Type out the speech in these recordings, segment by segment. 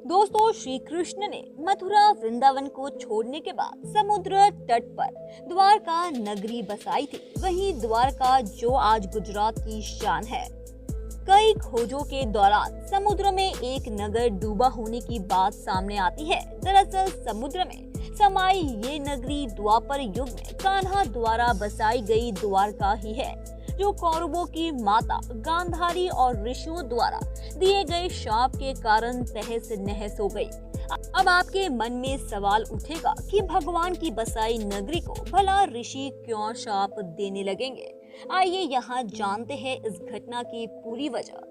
दोस्तों, श्री कृष्ण ने मथुरा वृंदावन को छोड़ने के बाद समुद्र तट पर द्वारका नगरी बसाई थी। वहीं द्वारका जो आज गुजरात की शान है। कई खोजों के दौरान समुद्र में एक नगर डूबा होने की बात सामने आती है। दरअसल समुद्र में समाई ये नगरी द्वापर युग में कान्हा द्वारा बसाई गई द्वारका ही है, जो कौरवों की माता गांधारी और ऋषियों द्वारा दिए गए शाप के कारण तहस नहस हो गई। अब आपके मन में सवाल उठेगा कि भगवान की बसाई नगरी को भला ऋषि क्यों शाप देने लगेंगे। आइए यहाँ जानते हैं इस घटना की पूरी वजह।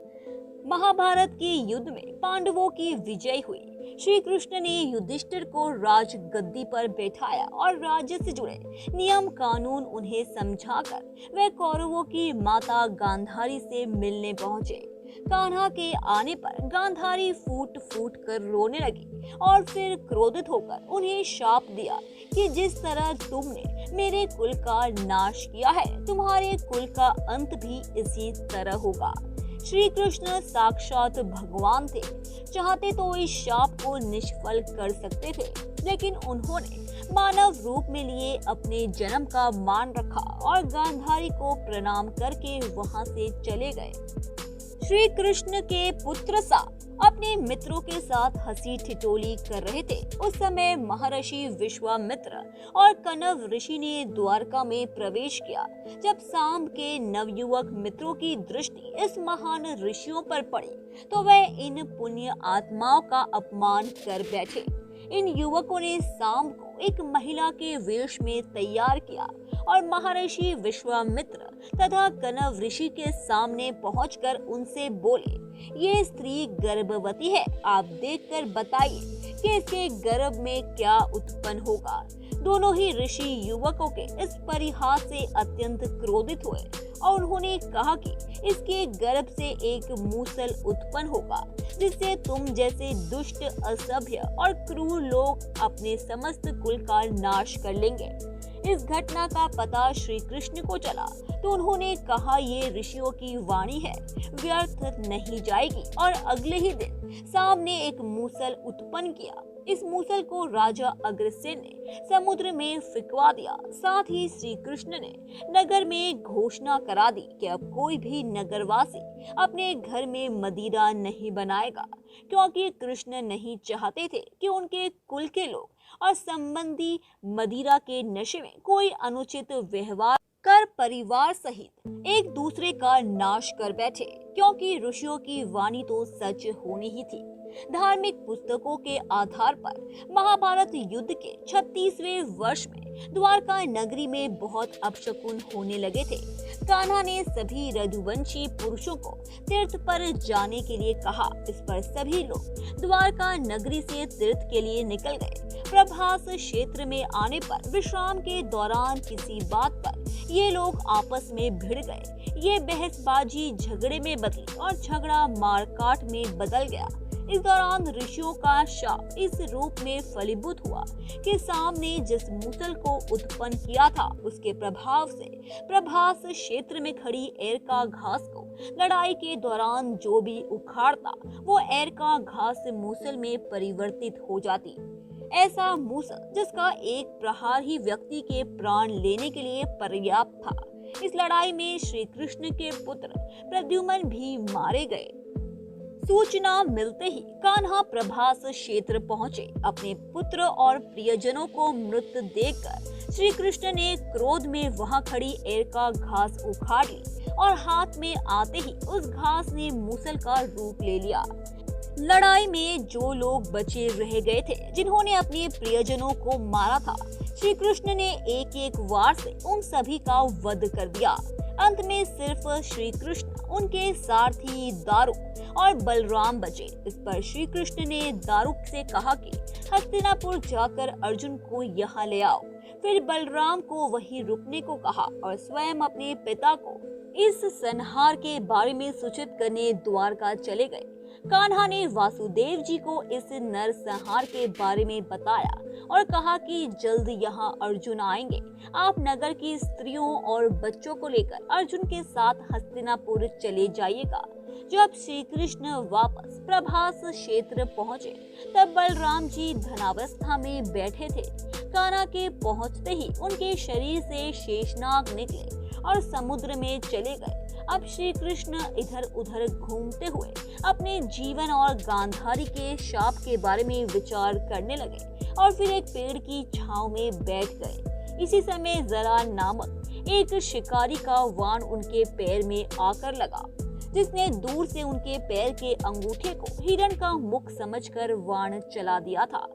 महाभारत के युद्ध में पांडवों की विजय हुई। श्री कृष्ण ने युधिष्ठिर को राज गद्दी पर बैठाया और राज्य से जुड़े नियम कानून उन्हें समझाकर वे कौरवों की माता गांधारी से मिलने पहुंचे। कान्हा के आने पर गांधारी फूट फूट कर रोने लगी और फिर क्रोधित होकर उन्हें शाप दिया कि जिस तरह तुमने मेरे कुल का नाश किया है, तुम्हारे कुल का अंत भी इसी तरह होगा। श्री कृष्ण साक्षात भगवान थे, चाहते तो इस शाप को निष्फल कर सकते थे, लेकिन उन्होंने मानव रूप में लिए अपने जन्म का मान रखा और गांधारी को प्रणाम करके वहां से चले गए। श्री कृष्ण के पुत्र सा अपने मित्रों के साथ हंसी ठिठोली कर रहे थे। उस समय महर्षि विश्वामित्र और कनव ऋषि ने द्वारका में प्रवेश किया। जब सांब के नवयुवक मित्रों की दृष्टि इस महान ऋषियों पर पड़ी तो वह इन पुण्य आत्माओं का अपमान कर बैठे। इन युवकों ने सांब को एक महिला के वेश में तैयार किया और महर्षि विश्वामित्र तथा कनव ऋषि के सामने पहुंचकर उनसे बोले, ये स्त्री गर्भवती है, आप देखकर बताइए कि इसके गर्भ में क्या उत्पन्न होगा। दोनों ही ऋषि युवकों के इस परिहास से अत्यंत क्रोधित हुए और उन्होंने कहा कि इसके गर्भ से एक मूसल उत्पन्न होगा, जिससे तुम जैसे दुष्ट, असभ्य और क्रूर लोग अपने समस्त कुल का नाश कर लेंगे। इस घटना का पता श्री कृष्ण को चला तो उन्होंने कहा, ये ऋषियों की वाणी है, व्यर्थ नहीं जाएगी। और अगले ही दिन सांब ने एक मूसल उत्पन्न किया। इस मूसल को राजा अग्रसेन ने समुद्र में फिकवा दिया। साथ ही श्री कृष्ण ने नगर में घोषणा करा दी कि अब कोई भी नगरवासी अपने घर में मदिरा नहीं बनाएगा, क्योंकि कृष्ण नहीं चाहते थे कि उनके कुल के लोग और संबंधी मदिरा के नशे में कोई अनुचित व्यवहार कर परिवार सहित एक दूसरे का नाश कर बैठे, क्योंकि ऋषियों की वाणी तो सच होनी ही थी। धार्मिक पुस्तकों के आधार पर महाभारत युद्ध के 36वें वर्ष में द्वारका नगरी में बहुत अपशकुन होने लगे थे। कान्हा ने सभी रघुवंशी पुरुषों को तीर्थ पर जाने के लिए कहा। इस पर सभी लोग द्वारका नगरी से तीर्थ के लिए निकल गए। प्रभास क्षेत्र में आने पर विश्राम के दौरान किसी बात पर ये लोग आपस में भिड़ गए। ये बहसबाजी झगड़े में बदली और झगड़ा मारकाट में बदल गया। इस दौरान ऋषियों का शाप इस रूप में फलीभूत हुआ कि सांब ने जिस मूसल को उत्पन्न किया था, उसके प्रभाव से प्रभास क्षेत्र में खड़ी एरका घास को लड़ाई के दौरान जो भी उखाड़ता, वो एरका घास मूसल में परिवर्तित हो जाती। ऐसा मूसल जिसका एक प्रहार ही व्यक्ति के प्राण लेने के लिए पर्याप्त था। इस लड़ाई में श्री कृष्ण के पुत्र प्रद्युम्न भी मारे गए। सूचना मिलते ही कान्हा प्रभास क्षेत्र पहुंचे। अपने पुत्र और प्रियजनों को मृत देखकर श्री कृष्ण ने क्रोध में वहां खड़ी एरका घास उखाड़ ली और हाथ में आते ही उस घास ने मूसल का रूप ले लिया। लड़ाई में जो लोग बचे रह गए थे, जिन्होंने अपने प्रियजनों को मारा था, श्री कृष्ण ने एक एक वार से उन सभी का वध कर दिया। अंत में सिर्फ श्री कृष्ण, उनके सारथी दारुक और बलराम बचे। इस पर श्री कृष्ण ने दारुक से कहा कि हस्तिनापुर जाकर अर्जुन को यहाँ ले आओ। फिर बलराम को वहीं रुकने को कहा और स्वयं अपने पिता को इस संहार के बारे में सूचित करने द्वारका चले गए। कान्हा ने वासुदेव जी को इस नरसंहार के बारे में बताया और कहा कि जल्द यहाँ अर्जुन आएंगे। आप नगर की स्त्रियों और बच्चों को लेकर अर्जुन के साथ हस्तिनापुर चले जाइएगा। जब श्री कृष्ण वापस प्रभास क्षेत्र पहुंचे तब बलराम जी धनावस्था में बैठे थे। कान्हा के पहुंचते ही उनके शरीर से शेषनाग निकले और समुद्र में चले गए। अब श्री कृष्ण इधर उधर घूमते हुए अपने जीवन और गांधारी के शाप के बारे में विचार करने लगे और फिर एक पेड़ की छांव में बैठ गए। इसी समय जरा नामक एक शिकारी का वाण उनके पैर में आकर लगा, जिसने दूर से उनके पैर के अंगूठे को हिरण का मुख समझकर वाण चला दिया था।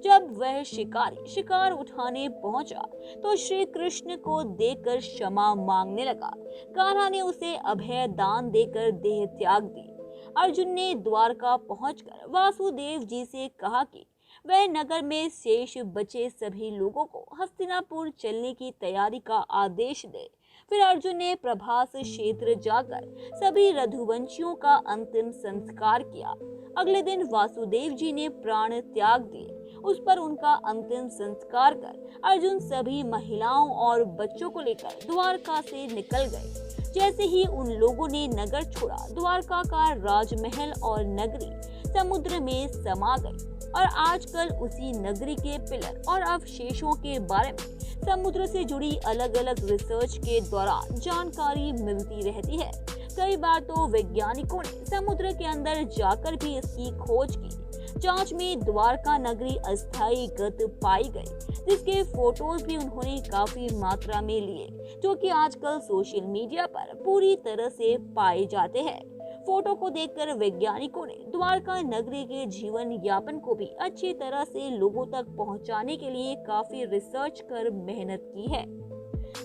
जब वह शिकारी शिकार उठाने पहुंचा तो श्री कृष्ण को देखकर क्षमा मांगने लगा। कान्हा ने उसे अभय दान देकर देह त्याग दी। अर्जुन ने द्वारका पहुंचकर वासुदेव जी से कहा कि वह नगर में शेष बचे सभी लोगों को हस्तिनापुर चलने की तैयारी का आदेश दे। फिर अर्जुन ने प्रभास क्षेत्र जाकर सभी रघुवंशियों का अंतिम संस्कार किया। अगले दिन वासुदेव जी ने प्राण त्याग दिए। उस पर उनका अंतिम संस्कार कर अर्जुन सभी महिलाओं और बच्चों को लेकर द्वारका से निकल गए। जैसे ही उन लोगों ने नगर छोड़ा, द्वारका का राजमहल और नगरी समुद्र में समा गई और आजकल उसी नगरी के पिलर और अवशेषों के बारे में समुद्र से जुड़ी अलग अलग रिसर्च के दौरान जानकारी मिलती रहती है। कई बार तो वैज्ञानिकों ने समुद्र के अंदर जाकर भी इसकी खोज की। जांच में द्वारका नगरी अस्थायी गत पाई गई, जिसके फोटोज भी उन्होंने काफी मात्रा में लिए, जो कि आजकल सोशल मीडिया पर पूरी तरह से पाए जाते हैं। फोटो को देखकर वैज्ञानिकों ने द्वारका नगरी के जीवन यापन को भी अच्छी तरह से लोगों तक पहुंचाने के लिए काफी रिसर्च कर मेहनत की है।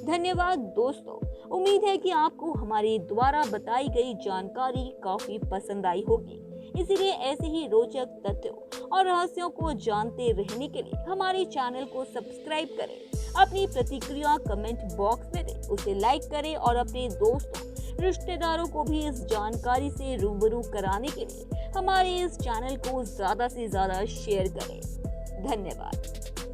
धन्यवाद दोस्तों, उम्मीद है कि आपको हमारे द्वारा बताई गई जानकारी काफी पसंद आई होगी। इसीलिए ऐसे ही रोचक तथ्यों और रहस्यों को जानते रहने के लिए हमारे चैनल को सब्सक्राइब करें। अपनी प्रतिक्रिया कमेंट बॉक्स में दें, उसे लाइक करें और अपने दोस्तों रिश्तेदारों को भी इस जानकारी से रूबरू कराने के लिए हमारे इस चैनल को ज्यादा से ज्यादा शेयर करें। धन्यवाद।